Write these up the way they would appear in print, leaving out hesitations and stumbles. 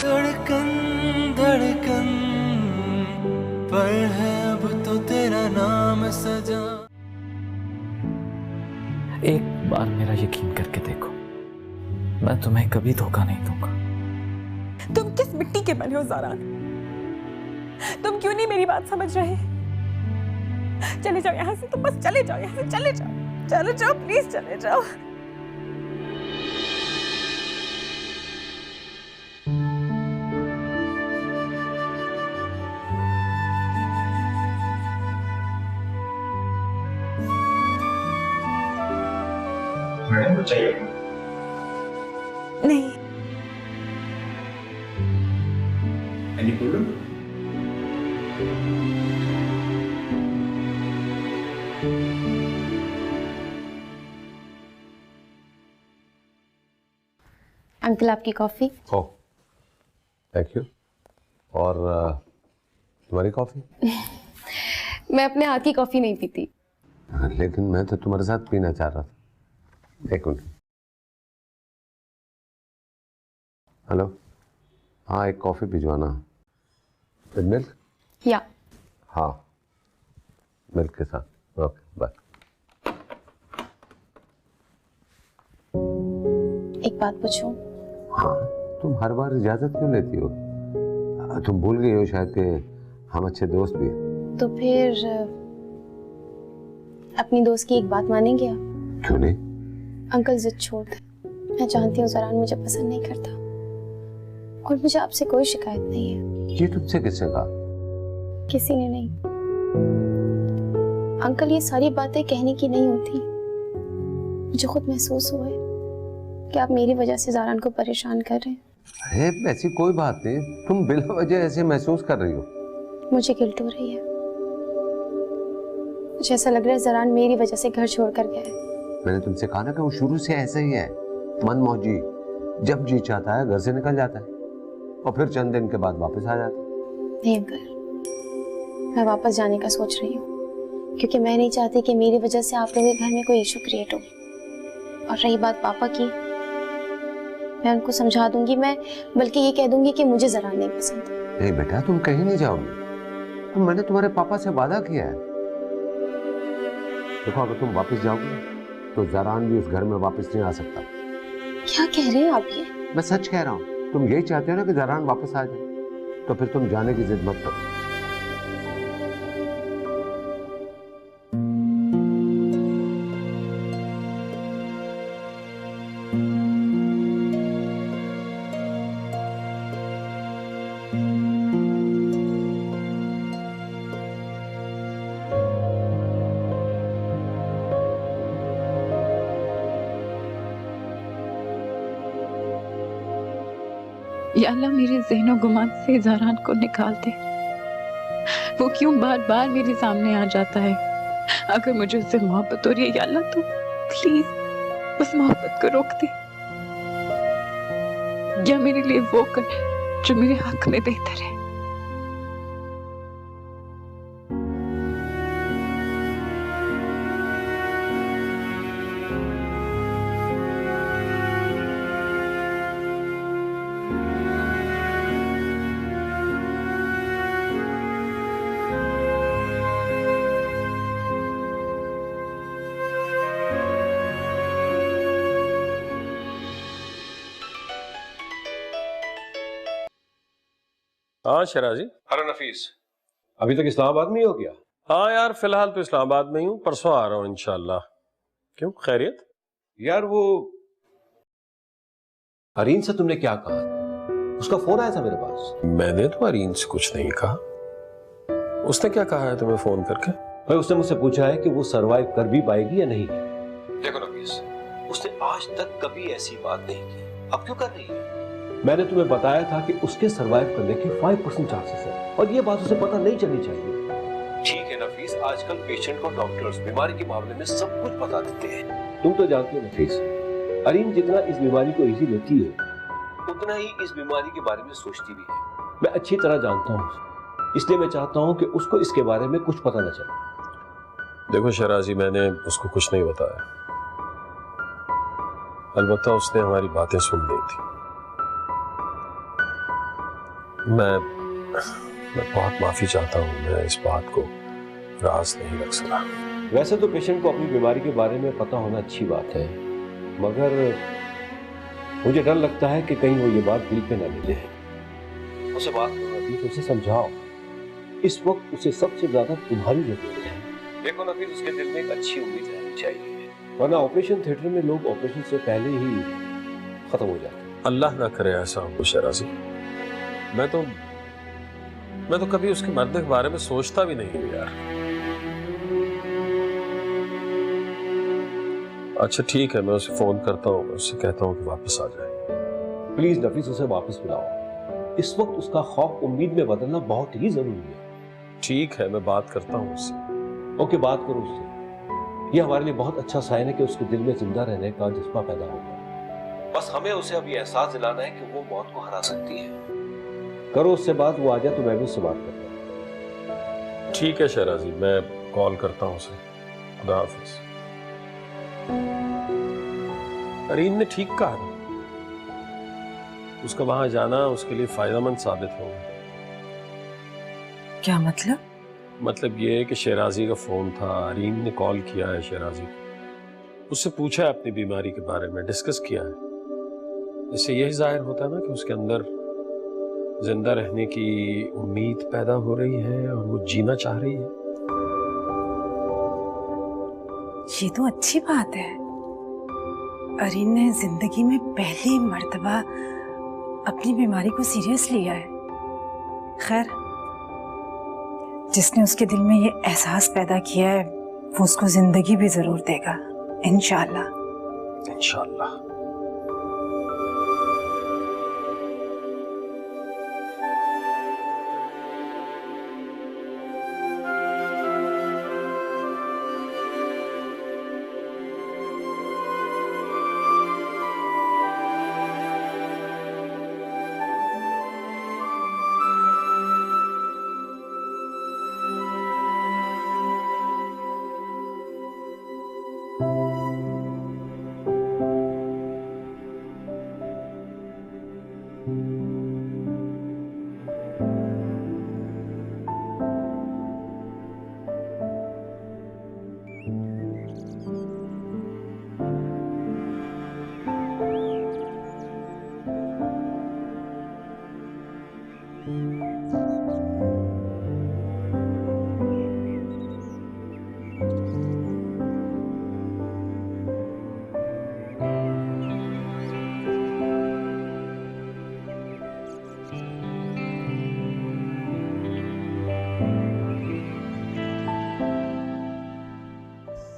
धड़कन धड़कन पर है अब तो तेरा नाम सजा। एक बार मेरा यकीन करके देखो, मैं तुम्हें कभी धोखा नहीं दूंगा। तुम किस मिट्टी के बने हो ज़ारान? तुम क्यों नहीं मेरी बात समझ रहे? चले जाओ यहाँ से, तुम बस चले जाओ यहाँ से, चले जाओ प्लीज चले जाओ। मैडम चाहिए नहीं। Any problem? अंकल आपकी कॉफी। Oh thank you. और तुम्हारी कॉफी? मैं अपने हाथ की कॉफी नहीं पीती। लेकिन मैं तो तुम्हारे साथ पीना चाह रहा था। एक मिनट। हेलो, हाँ एक कॉफी भिजवाना। With milk? या हाँ मिल्क के साथ। Okay bye. एक बात पूछूं? हाँ तुम हर बार इजाजत क्यों लेती हो? तुम भूल गई हो शायद कि हम अच्छे दोस्त भी हैं। तो फिर अपनी दोस्त की एक बात मानेंगे आप? क्यों नहीं? अंकल जिद छोड़ दे। मैं जानती हूँ ज़रान मुझे पसंद नहीं करता और मुझे आपसे कोई शिकायत नहीं है। ये तुमसे किसने कहा? किसी ने नहीं। अंकल ये सारी बातें कहने की नहीं होती। मुझे खुद महसूस हुआ है कि आप मेरी वजह से ज़रान को परेशान कर रहे हैं। अरे ऐसी कोई बात नहीं, तुम बिला वजह ऐसे महसूस कर रही हो। मुझे गिल्ट हो रही है। मुझे ऐसा लग रहा है ज़रान मेरी वजह से घर छोड़कर गया है। मैंने तुमसे कहा ना कि वो शुरू से ऐसा ही है, मनमौजी। जब जी चाहता है घर से निकल जाता है और फिर चंद दिन के बाद वापस आ जाता है। नहीं अंकल, मैं वापस जाने का सोच रही हूँ क्योंकि मैं नहीं चाहती कि मेरी वजह से आप लोगों के घर में कोई इशू क्रिएट हो। और रही बात पापा की, मैं उनको समझा दूंगी। मैं बल्कि ये कह दूंगी कि मुझे ज़रान नहीं पसंद। नहीं बेटा तुम कहीं नहीं जाओगी। मैंने तुम्हारे पापा से वादा किया है। देखो अगर तुम वापस जाओगी तो ज़रान भी उस घर में वापस नहीं आ सकता। क्या कह रहे हैं आप ये? मैं सच कह रहा हूँ। तुम यही चाहते हो ना कि ज़रान वापस आ जाए, तो फिर तुम जाने की जिद मत करो। या अल्लाह मेरे ज़हनो गुमान से ज़रान को निकाल दे। वो क्यों बार बार मेरे सामने आ जाता है? अगर मुझे उससे मोहब्बत हो रही है या अल्लाह तो प्लीज उस मोहब्बत को रोक दे या मेरे लिए वो कर जो मेरे हक में बेहतर है। हाँ शराजी। अरे नफीस, अभी तक इस्लामाबाद में ही हो गया? हाँ यार फिलहाल तो इस्लामाबाद में ही हूँ, परसों आ रहा हूँ इंशाल्लाह। क्यों खैरियत? यार वो अरीन से तुमने क्या कहा? उसका फोन आया था मेरे पास। मैंने तो अरीन से कुछ नहीं कहा। उसने क्या कहा है तुम्हें फोन करके? भाई उसने मुझसे पूछा है कि वो सरवाइव कर भी पाएगी या नहीं। देखो नफीस, उसने आज तक कभी ऐसी बात नहीं की, अब क्यों कर रही है? मैंने तुम्हें बताया था कि उसके सरवाइव करने के 5% चांसेस है और ये बात उसे पता नहीं चलनी चाहिए। ठीक है नफीस, आजकल पेशेंट को डॉक्टर्स बीमारी के मामले में सब कुछ बता देते हैं। तुम तो जानते हो नफीस, अरीन जितना इस बीमारी को इजी लेती है उतना ही इस बीमारी के बारे में सोचती भी है। मैं अच्छी तरह जानता हूँ, इसलिए मैं चाहता हूँ कि उसको इसके बारे में कुछ पता न चले। देखो शराजी, मैंने उसको कुछ नहीं बताया, अलबत्ता उसने हमारी बातें सुन ली थी। मैं बहुत माफी चाहता हूँ, मैं इस बात को राज नहीं रख सका। वैसे तो पेशेंट को अपनी बीमारी के बारे में पता होना अच्छी बात है, मगर मुझे डर लगता है कि कहीं वो ये बात दिल पे ना ले ले। उसे बात करो नफीस, उसे समझाओ। इस वक्त उसे सबसे ज्यादा तुम्हारी जरूरत है। देखो नफीस, उसके दिल में एक अच्छी उम्मीद रहनी चाहिए, वरना ऑपरेशन थिएटर में लोग ऑपरेशन से पहले ही खत्म हो जाते हैं। अल्लाह ना करे ऐसा हो शहराजी। मैं तो कभी उसके मरने के बारे में सोचता भी नहीं हूँ यार। अच्छा ठीक है, मैं उसे फोन करता हूँ, मैं उससे कहता हूँ कि वापस आ जाए। प्लीज नफीस, उसे वापस बुलाओ। इस वक्त उसका खौफ उम्मीद में बदलना बहुत ही जरूरी है। ठीक है, मैं बात करता हूँ उससे। ओके, बात करो उससे। ये हमारे लिए बहुत अच्छा साइन है कि उसके दिल में जिंदा रहने का जज्बा पैदा होगा। बस हमें उसे अभी एहसास दिलाना है कि वो मौत को हरा सकती है। करो उससे बात, वो आ जाए तो मैं भी उससे बात करता हूँ। ठीक है शहराजी, मैं कॉल करता हूँ उसे। खुदा हाफिज। अरीन ने ठीक कहा था, उसका वहां जाना उसके लिए फायदेमंद साबित होगा। क्या मतलब? मतलब ये है कि शहराजी का फोन था, अरीन ने कॉल किया है शहराजी को, उससे पूछा है अपनी बीमारी के बारे में, डिस्कस किया है। इससे यही जाहिर होता है ना कि उसके अंदर जिंदा रहने की उम्मीद पैदा हो रही है और वो जीना चाह रही है। ये तो अच्छी बात है। अरीन ने जिंदगी में पहली मर्तबा अपनी बीमारी को सीरियस लिया है। खैर, जिसने उसके दिल में ये एहसास पैदा किया है वो उसको जिंदगी भी जरूर देगा, इंशाअल्लाह। इंशाअल्लाह।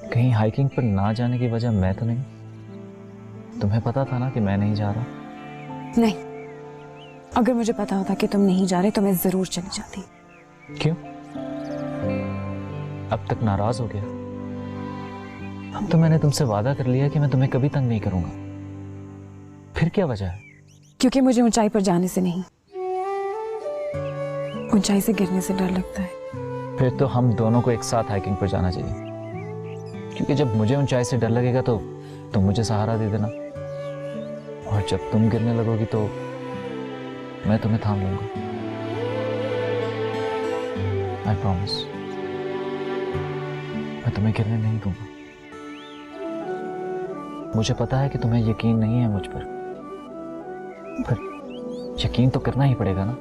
कहीं हाइकिंग पर ना जाने की वजह मैं तो नहीं? तुम्हें पता था ना कि मैं नहीं जा रहा? नहीं, अगर मुझे पता होता कि तुम नहीं जा रहे तो मैं जरूर चली जाती। क्यों? अब तक नाराज हो गया? अब तो मैंने तुमसे वादा कर लिया कि मैं तुम्हें कभी तंग नहीं करूंगा। फिर क्या वजह है? क्योंकि मुझे ऊंचाई पर जाने से नहीं, ऊंचाई से गिरने से डर लगता है। फिर तो हम दोनों को एक साथ हाइकिंग पर जाना चाहिए, क्योंकि जब मुझे ऊंचाई से डर लगेगा तो तुम मुझे सहारा दे देना, और जब तुम गिरने लगोगी तो मैं तुम्हें थाम लूंगा। आई प्रॉमिस, मैं तुम्हें गिरने नहीं दूंगा। मुझे पता है कि तुम्हें यकीन नहीं है मुझ पर यकीन तो करना ही पड़ेगा ना।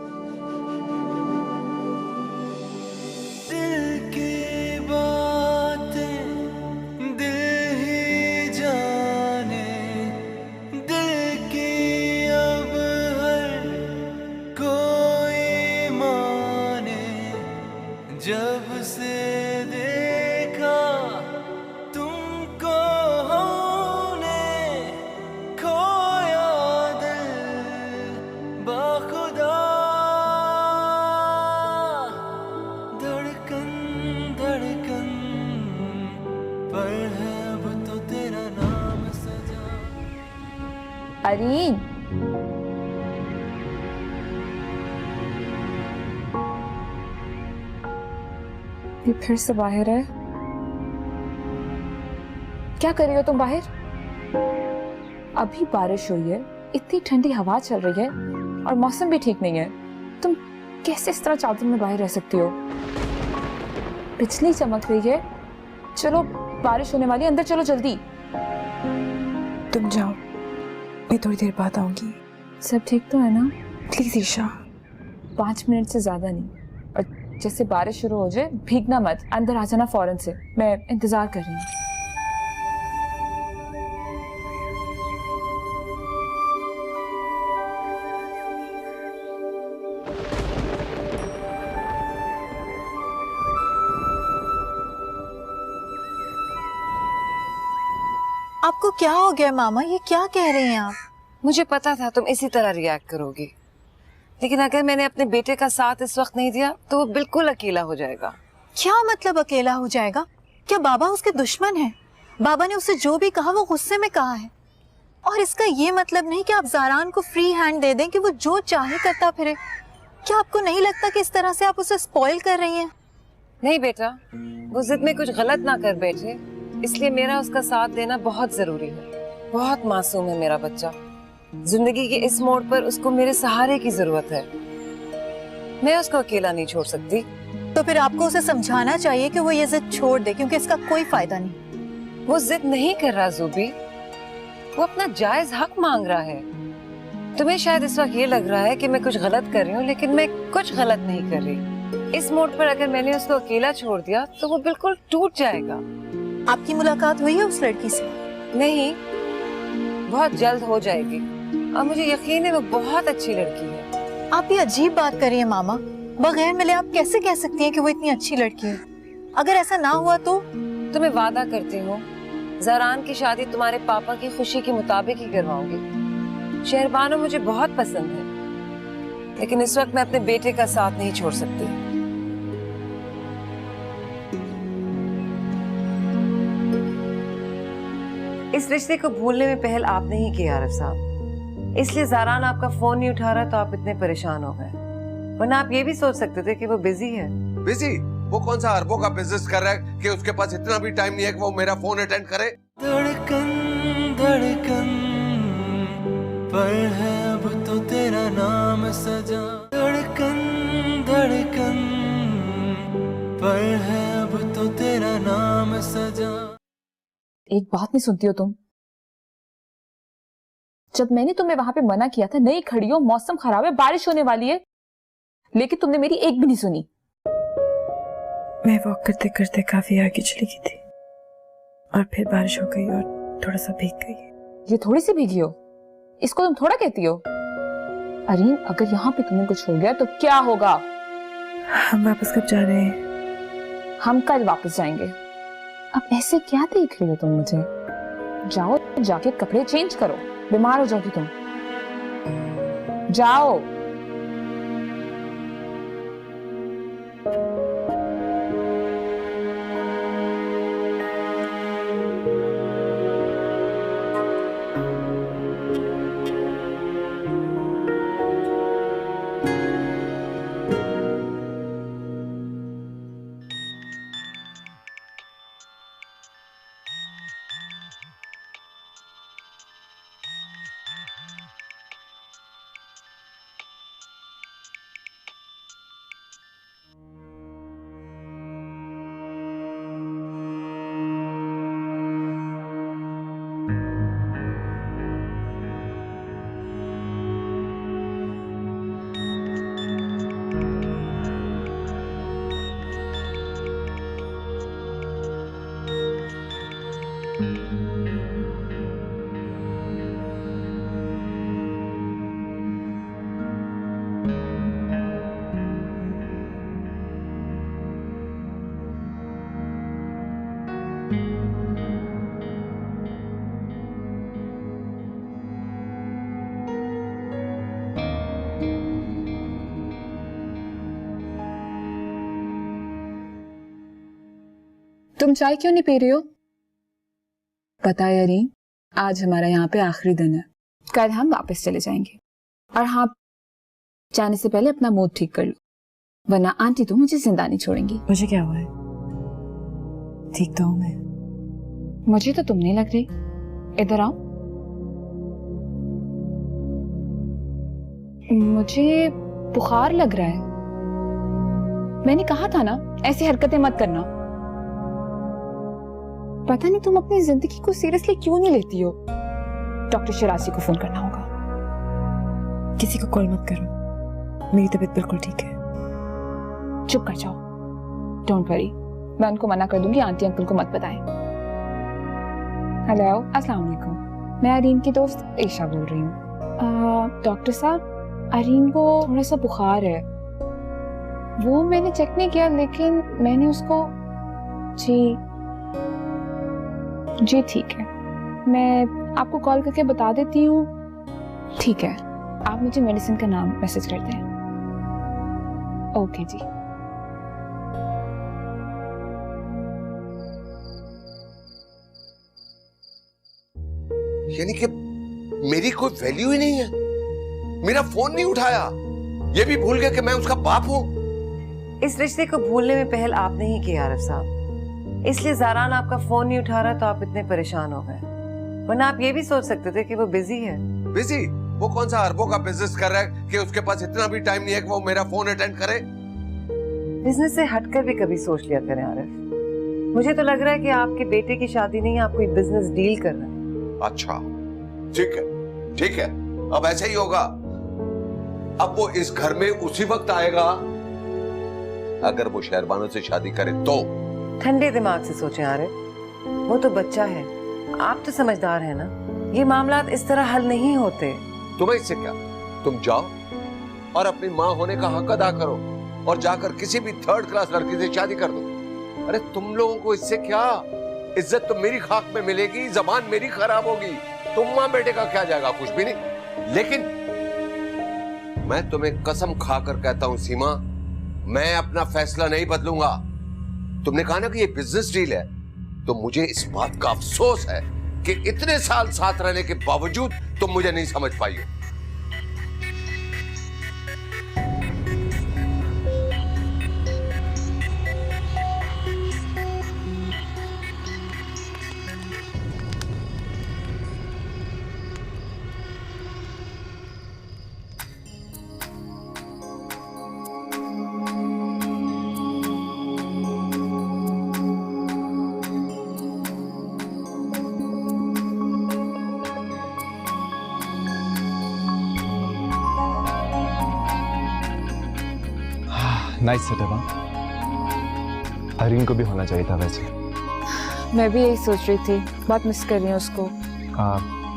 जब से देखा तुमको हमने, खोया दिल बाखुदा, धड़कन धड़कन पर है अब तो तेरा नाम सजा। अरीन, ये फिर से बाहर है? क्या कर रही हो तुम बाहर? अभी बारिश हुई है, इतनी ठंडी हवा चल रही है और मौसम भी ठीक नहीं है, तुम कैसे इस तरह 4 दिन में बाहर रह सकती हो? बिजली चमक रही है, चलो बारिश होने वाली है, अंदर चलो जल्दी। तुम जाओ, मैं थोड़ी देर बाद आऊंगी। सब ठीक तो है ना? प्लीज ईशा। 5 मिनट से ज्यादा नहीं, और जैसे बारिश शुरू हो जाए भीगना मत, अंदर आ जाना फौरन से, मैं इंतजार कर रही हूँ। आपको क्या हो गया मामा? ये क्या कह रहे हैं आप? मुझे पता था तुम इसी तरह रिएक्ट करोगी, लेकिन अगर मैंने अपने बेटे का साथ इस वक्त नहीं दिया तो वो बिल्कुल अकेला हो जाएगा। क्या मतलब अकेला हो जाएगा? क्या बाबा उसके दुश्मन हैं? बाबा ने उसे जो भी कहा वो गुस्से में कहा है, और इसका ये मतलब नहीं कि आप ज़ारान को फ्री हैंड दे दें कि वो जो चाहे करता फिरे। क्या आपको नहीं लगता कि इस तरह से आप उसे स्पॉइल कर रही हैं? नहीं बेटा, वो जिद में कुछ गलत ना कर बैठे, इसलिए मेरा उसका साथ देना बहुत जरूरी है। बहुत मासूम है मेरा बच्चा, जिंदगी के इस मोड़ पर उसको मेरे सहारे की जरूरत है। मैं उसको अकेला नहीं छोड़ सकती। तो फिर आपको उसे समझाना चाहिए कि वो ये जिद छोड़ दे, क्योंकि इसका कोई फायदा नहीं। वो जिद नहीं कर रहा ज़ूबी, वो अपना जायज हक मांग रहा है। तुम्हें शायद इस वक्त ये लग रहा है कि मैं कुछ गलत कर रही हूँ, लेकिन मैं कुछ गलत नहीं कर रही। इस मोड़ पर अगर मैंने उसको अकेला छोड़ दिया तो वो बिल्कुल टूट जाएगा। आपकी मुलाकात हुई है उस लड़की से? नहीं, बहुत जल्द हो जाएगी, और मुझे यकीन है वो बहुत अच्छी लड़की है। आप ये अजीब बात कर रही हैं मामा। बगैर मिले आप कैसे कह सकती हैं कि वो इतनी अच्छी लड़की है? अगर ऐसा ना हुआ तो? तुम्हें वादा करती हूँ, ज़ारान की शादी तुम्हारे पापा की खुशी के मुताबिक ही करवाऊंगी। शहरबानो मुझे बहुत पसंद है, लेकिन इस वक्त मैं अपने बेटे का साथ नहीं छोड़ सकती। इस रिश्ते को भूलने में पहल आपने ही की आरिफ साहब, इसलिए ज़ारान आपका फोन नहीं उठा रहा तो आप इतने परेशान हो गए, वरना आप ये भी सोच सकते थे कि वो बिजी है। बिजी? वो कौन सा अरबों का बिजनेस कर रहा है कि उसके पास इतना भी टाइम नहीं है कि वो मेरा फोन अटेंड करे? धड़कन धड़कन पर है अब तो तेरा नाम सजा। धड़कन धड़कन पर है अब तो तेरा नाम सजा। एक बात नहीं सुनती हो तुम? जब मैंने तुम्हें वहां पे मना किया था, नहीं खड़ी हो, मौसम खराब है, बारिश होने वाली है, लेकिन तुमने मेरी एक भी नहीं सुनी। मैं वॉक करते करते काफी आगे चली गई थी, और फिर बारिश हो गई और थोड़ा सा भीग गई। ये थोड़ी सी भीगी हो, इसको तुम थोड़ा कहती हो? अरीन, अगर यहाँ पे तुम्हें कुछ हो गया तो क्या होगा? हम वापस कब जा रहे हैं? हम कल वापस जाएंगे। अब ऐसे क्या देख रही हो तुम मुझे? जाओ, जाके कपड़े चेंज करो, बीमार हो जाओगी तुम। जाओ। तुम चाय क्यों नहीं पी रही हो? पता है अरीन, आज हमारा यहाँ पे आखिरी दिन है, कल हम वापस चले जाएंगे। और हाँ, जाने से पहले अपना मूड ठीक कर लो, वरना आंटी तो मुझे जिंदा नहीं छोड़ेंगी। मुझे क्या हुआ है? ठीक तो हूँ मैं। मुझे तो तुम नहीं लग रही। इधर आओ। मुझे बुखार लग रहा है। मैंने कहा था ना ऐसी हरकतें मत करना। पता नहीं तुम अपनी जिंदगी को सीरियसली क्यों नहीं लेती हो। डॉक्टर शिराजी को फोन करना होगा। किसी को कॉल मत करो, मेरी तबीयत बिल्कुल ठीक है। चुप कर जाओ, डोंट वरी, मैं उनको मना कर दूंगी, आंटी अंकल को मत बताएं। हेलो, अस्सलाम वालेकुम, मैं अरीन की दोस्त ईशा बोल रही हूँ। डॉक्टर साहब, अरीन को थोड़ा सा बुखार है। वो मैंने चेक नहीं किया, लेकिन मैंने उसको जी ठीक है, मैं आपको कॉल करके बता देती हूँ। ठीक है, आप मुझे मेडिसिन का नाम मैसेज कर दें। ओके जी। यानी कि मेरी कोई वैल्यू ही नहीं है। मेरा फोन नहीं उठाया, ये भी भूल गया कि मैं उसका बाप हूं। इस रिश्ते को भूलने में पहल आपने ही की आरिफ साहब, इसलिए ज़ारान आपका फोन नहीं उठा रहा तो आप इतने परेशान हो गए, वरना आप ये भी सोच सकते थे कि वो बिजी है। बिजी? वो कौन सा अरबों का बिजनेस कर रहा है कि उसके पास इतना भी टाइम नहीं है कि वो मेरा फोन अटेंड करे। बिजनेस से हटकर भी कभी सोच लिया करें आरिफ। मुझे तो लग रहा है कि आपके बेटे की शादी नहीं, आप कोई बिजनेस डील कर रहे हैं। अच्छा ठीक है, ठीक है, अब ऐसे ही होगा। अब वो इस घर में उसी वक्त आएगा अगर वो शहरबानों से शादी करे तो। ठंडे दिमाग से सोचें आरिफ, वो तो बच्चा है, आप तो समझदार हैं ना, ये मामलात इस तरह हल नहीं होते। तुम्हें इससे क्या, तुम जाओ और अपनी माँ होने का हक अदा करो और जाकर किसी भी थर्ड क्लास लड़की से शादी कर दो। अरे तुम लोगों को इससे क्या, इज्जत तो मेरी खाक में मिलेगी, जबान मेरी खराब होगी, तुम माँ बेटे का क्या जाएगा, कुछ भी नहीं। लेकिन मैं तुम्हें कसम खाकर कहता हूं सीमा, मैं अपना फैसला नहीं बदलूंगा। तुमने कहा ना कि ये बिजनेस डील है, तो मुझे इस बात का अफसोस है कि इतने साल साथ रहने के बावजूद तुम मुझे नहीं समझ पाई हो। Nice setup. अरीन को भी होना चाहिए था वैसे। मैं भी यही सोच रही थी, बहुत मिस कर रही हूँ उसको।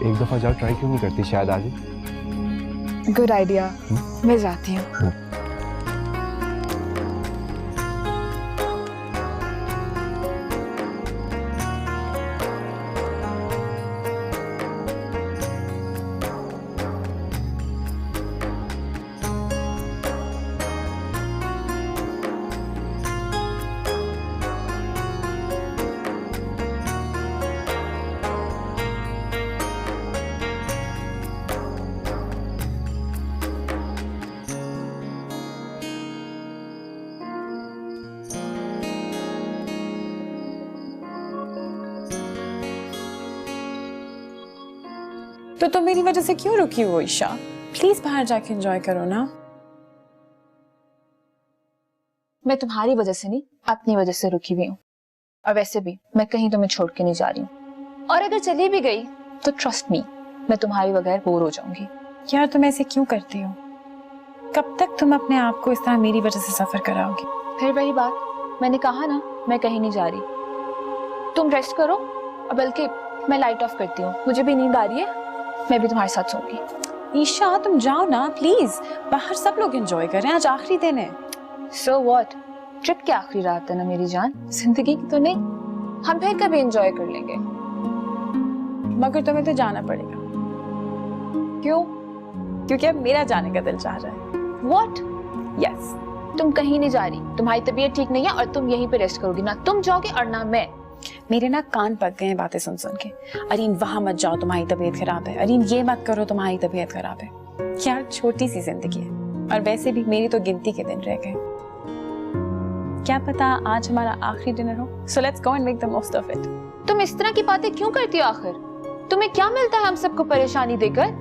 एक दफा जाओ, ट्राई क्यों नहीं करती, शायद आज। गुड आइडिया, मैं जाती हूँ। तो तुम मेरी वजह से क्यों रुकी हो ईशा? प्लीज बाहर जाके एंजॉय करो ना। मैं तुम्हारी वजह से नहीं, अपनी वजह से रुकी हुई हूँ। और वैसे भी मैं कहीं तुम्हें छोड़ के नहीं जा रही हूँ, और अगर चली भी गई तो ट्रस्ट मी, मैं तुम्हारे बगैर बोर हो जाऊंगी। यार तुम ऐसे क्यों करती हो? कब तक तुम अपने आप को इस तरह मेरी वजह से सफर कराओगी? फिर वही बात, मैंने कहा ना मैं कहीं नहीं जा रही। तुम रेस्ट करो, और बल्कि मैं लाइट ऑफ करती हूँ, मुझे भी नींद आ रही है, मैं भी तुम्हारे साथ सोऊंगी। ईशा तुम जाओ ना प्लीज, बाहर सब लोग एंजॉय कर रहे हैं, आज आखिरी दिन है। सो व्हाट, ट्रिप की आखिरी रात है ना मेरी जान, जिंदगी की तो नहीं, हम फिर कभी एंजॉय कर लेंगे। मगर तुम्हें तो जाना पड़ेगा। क्यों? क्योंकि अब मेरा जाने का दिल चाह रहा है। व्हाट? यस। तुम कहीं नहीं जा रही, तुम्हारी तबीयत ठीक नहीं है और तुम यहीं पे रेस्ट करोगी, ना तुम जाओगे और ना मैं। मेरे ना कान पक गए हैं बातें सुन सुन के। अरीन वहां मत जाओ, तुम्हारी तबीयत खराब है। अरीन ये मत करो, तुम्हारी तबीयत खराब है। यार छोटी सी जिंदगी है, और वैसे भी मेरी तो गिनती के दिन रह गए। क्या पता आज हमारा आखिरी डिनर हो। So let's go and make the most of it. तुम इस तरह की बातें क्यों करती हो? आखिर तुम्हें क्या मिलता है हम सबको परेशानी देकर?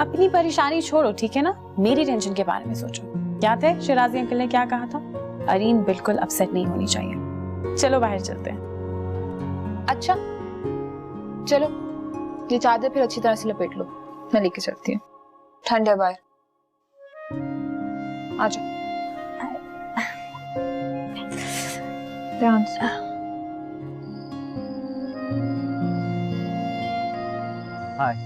अपनी परेशानी छोड़ो, ठीक है ना, मेरी टेंशन के बारे में सोचो। याद है शिराजी अंकल ने क्या कहा था? अरीन बिल्कुल अपसेट नहीं होनी चाहिए। चलो बाहर चलते हैं। अच्छा चलो, ये चादर फिर अच्छी तरह से लपेट लो, मैं लेके चलती हूँ। ठंड है बाहर, आ जाओ। ध्यान से। हाय।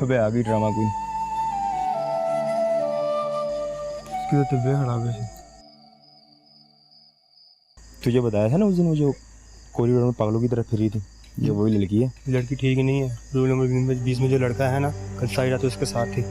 अबे आ गई ड्रामा क्वीन। उसकी तो तबीयत खराब है। तुझे बताया था ना उस दिन वो जो कॉरिडोर में पागलों की तरह फिरी थी, ये वही लड़की है। लड़की ठीक ही नहीं है। रूम नंबर 20 में जो लड़का है ना, कल सारी रात उसके साथ थी।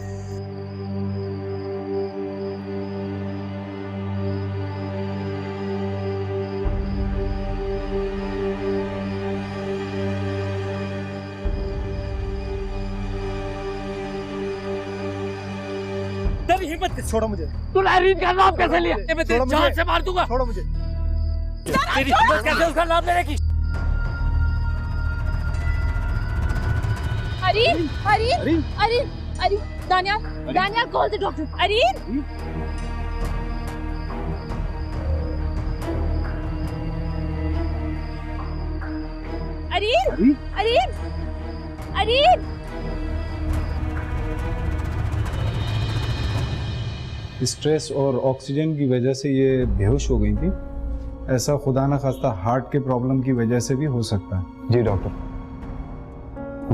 छोड़ो मुझे। तूने अरीन का नाम कैसे लिया? मैं तेरी जान से मार दूंगा। छोड़ो मुझे। तेरी हिम्मत कैसे उसका नाम लेने की? Areen Areen Areen Areen Daniyal Daniyal call the doctor. Areen Areen Areen Areen stress और ऑक्सीजन की वजह से ये बेहोश हो गई थी। ऐसा खुदा न खास्ता हार्ट के प्रॉब्लम की वजह से भी हो सकता है। जी डॉक्टर,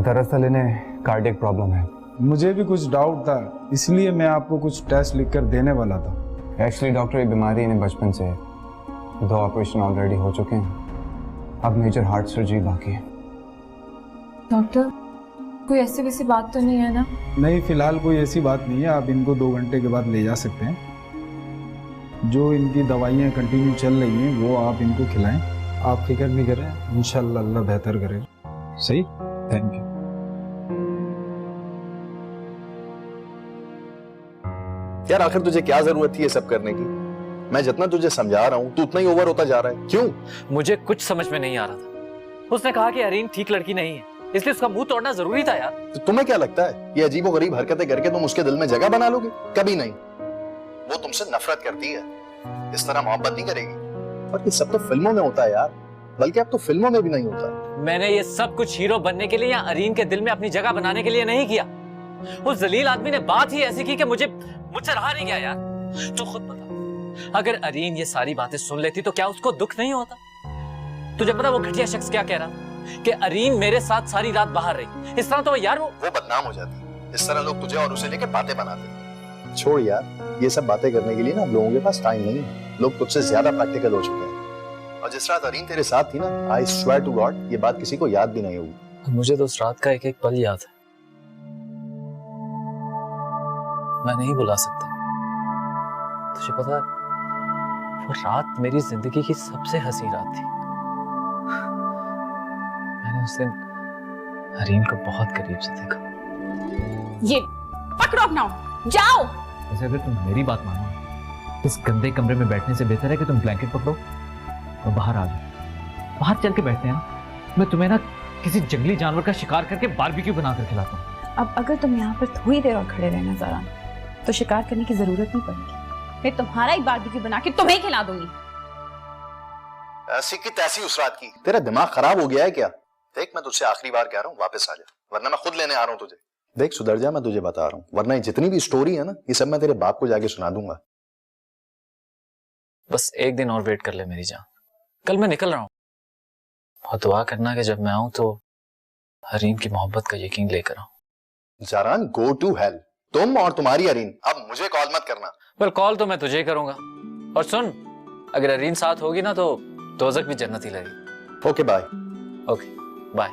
दरअसल इन्हें कार्डियक प्रॉब्लम है। मुझे भी कुछ डाउट था, इसलिए मैं आपको कुछ टेस्ट लिखकर देने वाला था। एक्चुअली डॉक्टर, ये बीमारी इन्हें बचपन से है। 2 ऑपरेशन ऑलरेडी हो चुके हैं, अब मेजर हार्ट सर्जरी बाकी है। डॉक्टर, कोई ऐसी वैसी बात तो नहीं है ना? नहीं, फिलहाल कोई ऐसी बात नहीं है। आप इनको 2 घंटे के बाद ले जा सकते हैं। जो इनकी दवाइयाँ कंटिन्यू चल रही हैं वो आप इनको खिलाएं। आप फिक्र नहीं करें, इंशाल्लाह अल्लाह बेहतर करेगा। सही, थैंक यू। यार आखिर तुझे क्या जरूरत थी ये सब करने की? मैं जितना तुझे समझा रहा हूँ तू उतना ही ओवर होता जा रहा है। क्यों? मुझे कुछ समझ में नहीं आ रहा था। उसने कहा कि अरीन ठीक लड़की नहीं है, इसलिए उसका मुंह तोड़ना जरूरी था यार। तो तुम्हें क्या लगता है ये अजीबोगरीब हरकतें करके तुम उसके दिल में जगह बना लोगे? कभी नहीं। वो तुमसे नफरत करती है, इस तरह मोहब्बत नहीं करेगी। और ये सब तो फिल्मों में होता है यार, बल्कि अब तो फिल्मों में भी नहीं होता। मैंने ये सब कुछ हीरो बनने के लिए या अरीन के दिल में अपनी जगह बनाने के लिए नहीं किया। उस जलील आदमी ने बात ही ऐसी की कि मुझसे रहा नहीं गया यार। तो खुद बता, अगर अरीन ये सारी बातें सुन लेती तो क्या उसको दुख नहीं होता? तुझे पता वो घटिया शख्स क्या कह रहा कि अरीन मेरे साथ सारी रात बाहर रही। इस तरह तो यार वो बदनाम हो जाती। इस तरह लोग तुझे और उसे लेकर बातें बनाते। छोड़ यार, ये सब बातें करने के लिए ना लोगों के पास टाइम नहीं है। लोग तुझसे ज्यादा प्रैक्टिकल हो चुके हैं। और जिस रात अरीन तेरे साथ थी ना, आई स्वेयर टू गॉड ये बात किसी को याद भी नहीं होगी। मुझे तो उस रात का एक एक पल याद है, मैं नहीं भुला सकता। तुझे पता है वो रात मेरी जिंदगी की सबसे हंसी रात थी। मैंने उस दिन अरीन को बहुत करीब से देखा। ये पकड़ो अपना, जाओ। वैसे अगर तुम मेरी बात मानो, इस गंदे कमरे में बैठने से बेहतर है कि तुम ब्लैंकेट पकड़ो और बाहर आ जाओ। बाहर चल के बैठते हैं ना, मैं तुम्हें ना किसी जंगली जानवर का शिकार करके बारबेक्यू बनाकर खिलाता हूँ। अब अगर तुम यहाँ पर थोड़ी देर और खड़े रहना ज़रा, तो शिकार करने की जरूरत नहीं पड़ेगी। मैं तुम्हारा ही बारबेक्यू बना के तुम्हें खिला दूंगी। ऐसी की तैसी उस रात की। तेरा दिमाग खराब हो गया है क्या? देख, मैं तुझसे आखिरी बार कह रहा हूँ, वापस आ जा, वरना मैं खुद लेने आ रहा हूँ तुझे। देख सुधर जा, मैं तुझे बता रहा हूँ, वरना जितनी भी स्टोरी है ना, ये सब मैं तेरे बाप को जाके सुना दूंगा। बस एक दिन और वेट कर ले मेरी जान, कल मैं निकल रहा हूँ। और दुआ करना कि जब मैं आऊँ तो अरीन की मोहब्बत का यकीन लेकर आऊँ। Jaran, go to hell. तुम और तुम्हारी अरीन, अब मुझे कॉल मत करना। पर कॉल तो मैं तुझे ही करूंगा। और सुन, अगर अरीन साथ होगी ना तो दोज़ख भी जन्नत ही लगेगी। Okay bye. Okay bye.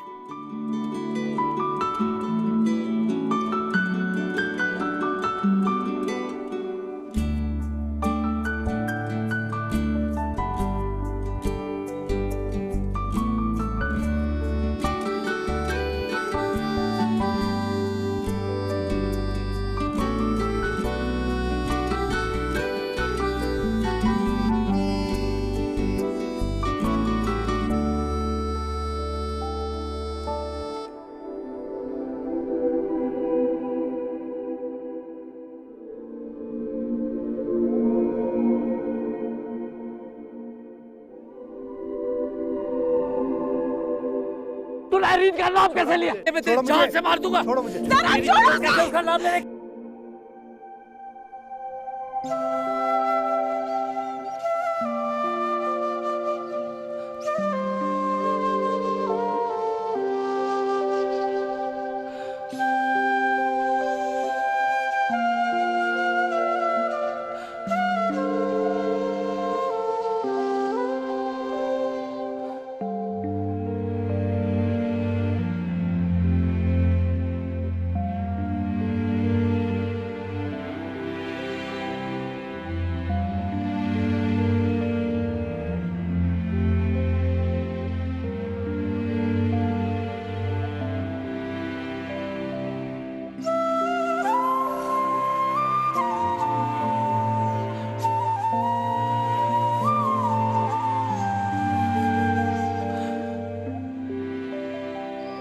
तूने अरीन का नाम कैसे लिया? मैं तेरी जान से मार दूंगा। छोड़ो मुझे। छोड़ो उसका नाम लेने।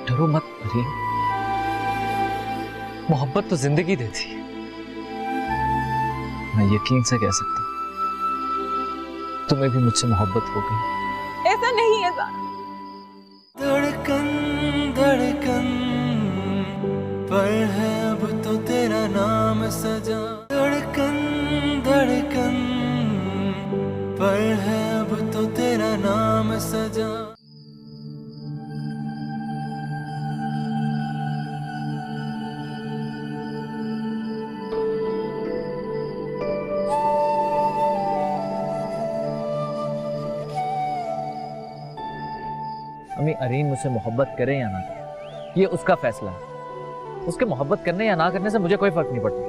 डरो मत अरीन, मोहब्बत तो जिंदगी देती है। मैं यकीन से कह सकता हूं तुम्हें भी मुझसे मोहब्बत हो गई। ऐसा नहीं है ज़ारा। धड़कन धड़कन पर है अब तो तेरा नाम सजा, धड़कन धड़कन पर है अब तो तेरा नाम सजा। अम्मी, अरीन मुझसे मोहब्बत करे या ना करे ये उसका फैसला है। उसके मोहब्बत करने या ना करने से मुझे कोई फर्क नहीं पड़ता,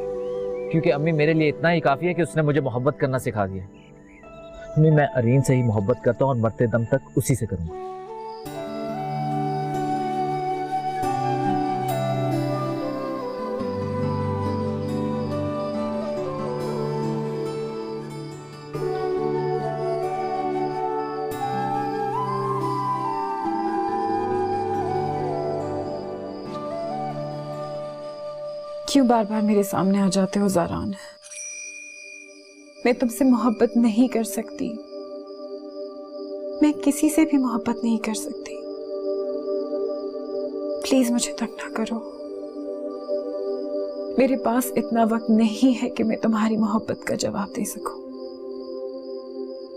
क्योंकि अम्मी मेरे लिए इतना ही काफी है कि उसने मुझे मोहब्बत करना सिखा दिया। अम्मी, मैं अरीन से ही मोहब्बत करता हूँ और मरते दम तक उसी से करूंगा। क्यों बार बार मेरे सामने आ जाते हो ज़ारान? मैं तुमसे मोहब्बत नहीं कर सकती, मैं किसी से भी मोहब्बत नहीं कर सकती। प्लीज मुझे तंग ना करो। मेरे पास इतना वक्त नहीं है कि मैं तुम्हारी मोहब्बत का जवाब दे सकूं।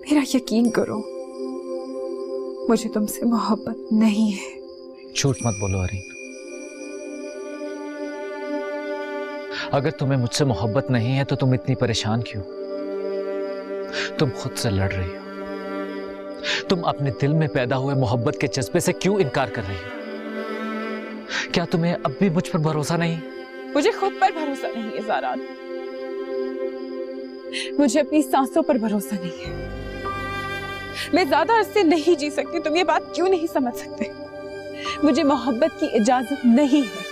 मेरा यकीन करो, मुझे तुमसे मोहब्बत नहीं है। झूठ मत बोलो अरीन। अगर तुम्हें मुझसे मोहब्बत नहीं है तो तुम इतनी परेशान क्यों? तुम खुद से लड़ रही हो। तुम अपने दिल में पैदा हुए मोहब्बत के जज्बे से क्यों इनकार कर रही हो? क्या तुम्हें अब भी मुझ पर भरोसा नहीं? मुझे खुद पर भरोसा नहीं है ज़ारा। मुझे अपनी सांसों पर भरोसा नहीं है। मैं ज्यादा अरसे नहीं जी सकती। तुम ये बात क्यों नहीं समझ सकते? मुझे मोहब्बत की इजाजत नहीं है।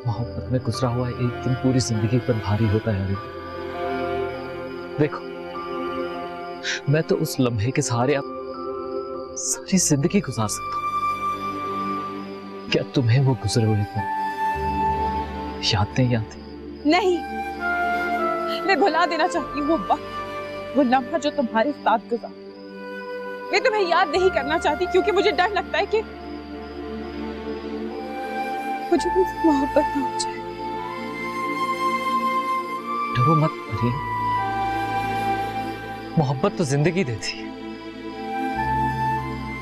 मोहब्बत में गुजरा हुआ एक दिन पूरी जिंदगी पर भारी होता है। देखो, मैं तो उस लम्हे के सहारे अब सारी जिंदगी गुजार सकता हूं। क्या तुम्हें वो गुजरे हुए दिन याद नहीं आते? नहीं, मैं भुला देना चाहती हूँ वो वक्त, वो लम्हा जो तुम्हारे साथ गुजरा। मैं तुम्हें याद नहीं करना चाहती क्योंकि मुझे डर लगता है कि मुझे तुमसे मोहब्बत ना हो जाए। डरो मत अरीन, मोहब्बत तो जिंदगी देती है।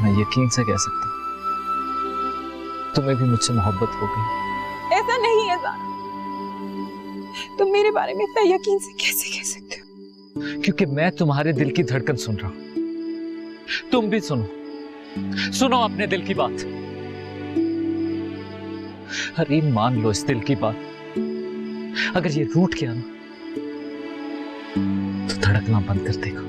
मैं यकीन से कह सकता हूं तुम्हें भी मुझसे मोहब्बत हो गई। ऐसा नहीं है ज़ारा, तुम मेरे बारे में इतना यकीन से कैसे कह सकते हो? क्योंकि मैं तुम्हारे दिल की धड़कन सुन रहा हूं। तुम भी सुनो अपने दिल की बात। अरीन, मान लो इस दिल की बात। अगर ये रूठ गया ना तो धड़कना बंद कर देगा।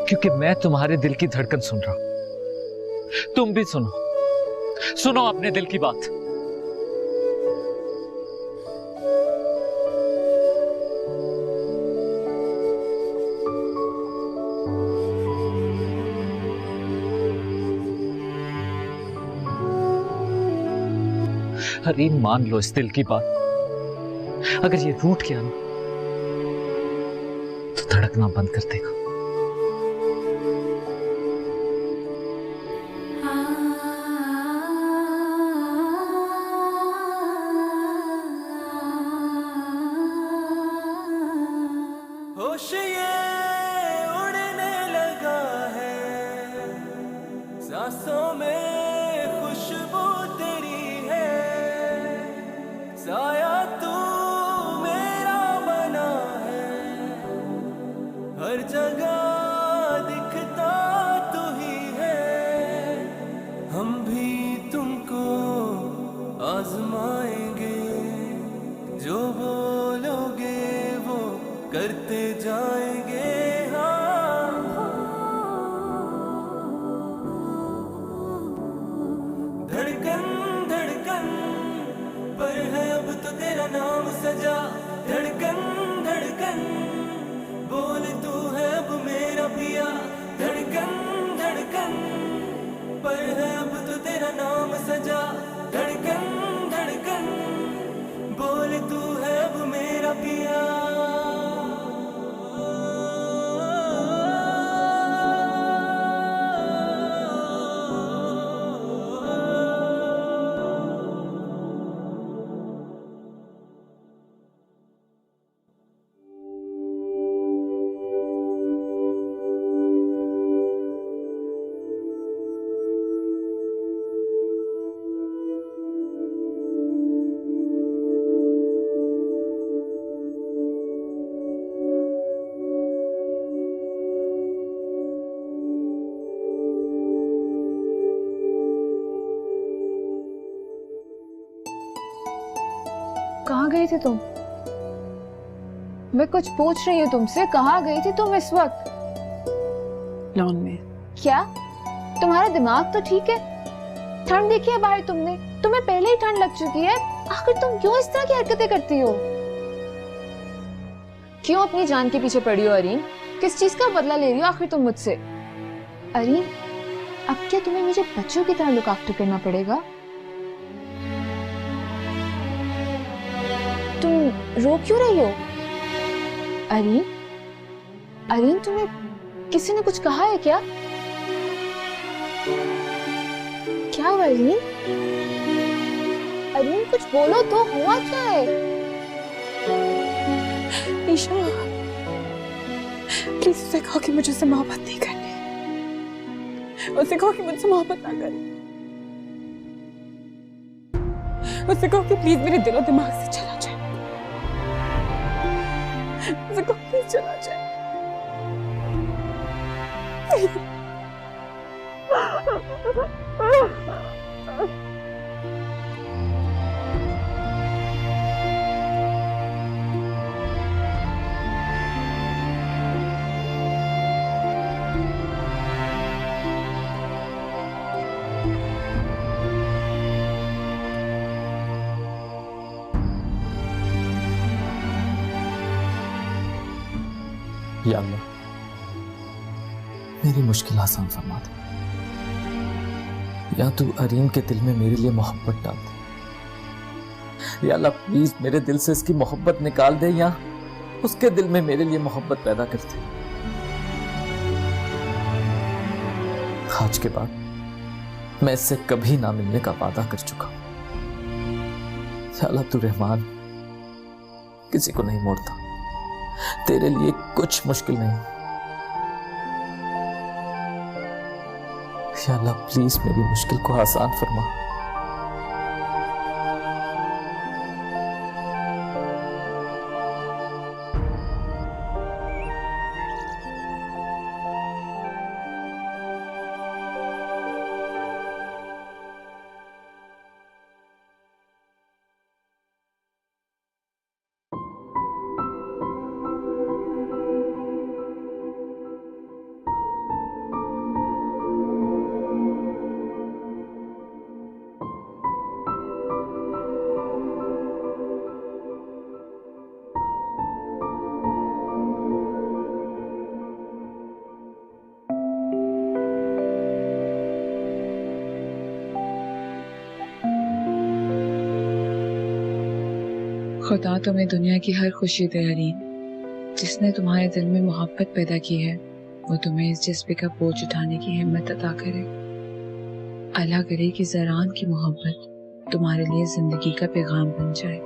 क्योंकि मैं तुम्हारे दिल की धड़कन सुन रहा हूं। तुम भी सुनो अपने दिल की बात। अरीन मान लो इस दिल की बात, अगर ये रूठ गया ना तो धड़कना बंद कर देगा। होश ये उड़ने लगा है, सांसों में खुशबू तेरी है, साया तू मेरा बना है, हर जगह दिखता तू ही है, हम भी तुमको आजमाएंगे, जो बोलोगे वो करते जाएंगे। धड़कन धड़कन पर है अब तो तेरा नाम सजा, धड़कन धड़कन बोल तू है अब मेरा पिया, धड़कन धड़कन पर है अब तो तेरा नाम सजा, धड़कन धड़कन बोल तू है अब मेरा पिया। कहाँ गई थी तुम? मैं कुछ पूछ रही हूँ तुमसे, कहाँ गई थी तुम इस वक्त? लॉन में। क्या तुम्हारा दिमाग तो ठीक है? ठंड देखी है बाहर तुमने? तुम्हें पहले ही ठंड लग चुकी है, आखिर तुम क्यों इस तरह की हरकतें करती हो? क्यों अपनी जान के पीछे पड़ी हो अरीन? किस चीज का बदला ले रही हो आखिर तुम मुझसे? अरीन, अब क्या तुम्हें मुझे बच्चों की तरह लुक आफ्टर करना पड़ेगा? तुम रो क्यों रही हो? अरीन, अरीन तुम्हें किसी ने कुछ कहा है क्या? क्या हुआ अरीन? अरीन कुछ बोलो तो, हुआ क्या है? ईशा, प्लीज उसे कहो कि मुझे उससे मोहब्बत नहीं करनी। उसे कहो कि मुझसे मोहब्बत ना करे। उसे कहो कि प्लीज मेरे दिलो दिमाग से चला जाए। उसे कहो प्लीज चला जाए। या अल्लाह, मेरी मुश्किल आसान फरमा दे, या तू अरीन के दिल में मेरे लिए मोहब्बत डाल दे। या अल्लाह प्लीज मेरे दिल से इसकी मोहब्बत निकाल दे, या उसके दिल में मेरे लिए मोहब्बत पैदा कर दे। आज के बाद मैं इससे कभी ना मिलने का वादा कर चुका हूं। या अल्लाह तू रहमान, किसी को नहीं मोड़ता, तेरे लिए कुछ मुश्किल नहीं। या अल्लाह प्लीज मेरी मुश्किल को आसान फरमा। खुदा तुम्हें दुनिया की हर खुशी दे अरीन। जिसने तुम्हारे दिल में मोहब्बत पैदा की है वो तुम्हें इस जज्बे का बोझ उठाने की हिम्मत अता करे। अल्लाह करे कि ज़रान की मोहब्बत तुम्हारे लिए जिंदगी का पैगाम बन जाए।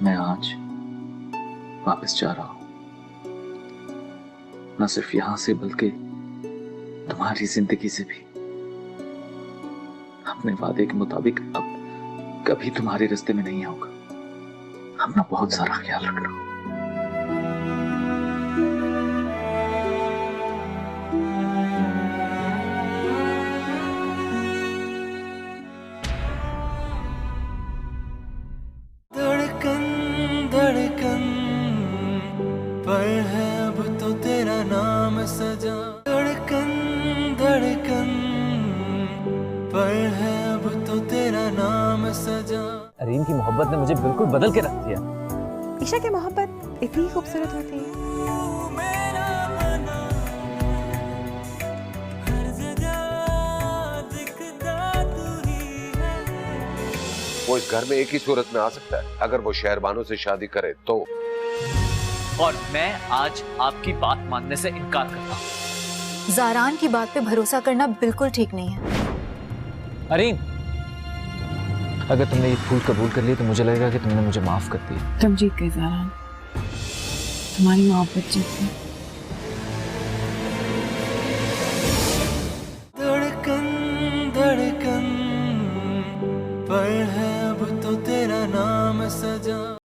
मैं आज वापस जा रहा हूं, न सिर्फ यहां से बल्कि तुम्हारी जिंदगी से भी। अपने वादे के मुताबिक अब कभी तुम्हारे रास्ते में नहीं आऊंगा। अपना बहुत सारा ख्याल रखना। धड़कन पर है अब तो तेरा नाम सजा। धड़कन धड़कन पर है अब तो तेरा नाम सजा। अरीन की मोहब्बत ने मुझे बिल्कुल बदल के रख दिया। ईशा की मोहब्बत इतनी खूबसूरत होती है। वो इस घर में एक ही सूरत में आ सकता है, अगर वो शहरबानों से शादी करे तो। और मैं आज आपकी बात मानने से इनकार करता हूं। ज़ारान की बात पे भरोसा करना बिल्कुल ठीक नहीं है। अरीन, अगर तुमने ये फूल कबूल कर लिया तो मुझे लगेगा कि तुमने मुझे माफ कर दिया। तुम जीत गए ज़ारान, तुम्हारी मोहब्बत जीत गई। धड़कन धड़कन पर है अब तो तेरा नाम सजा।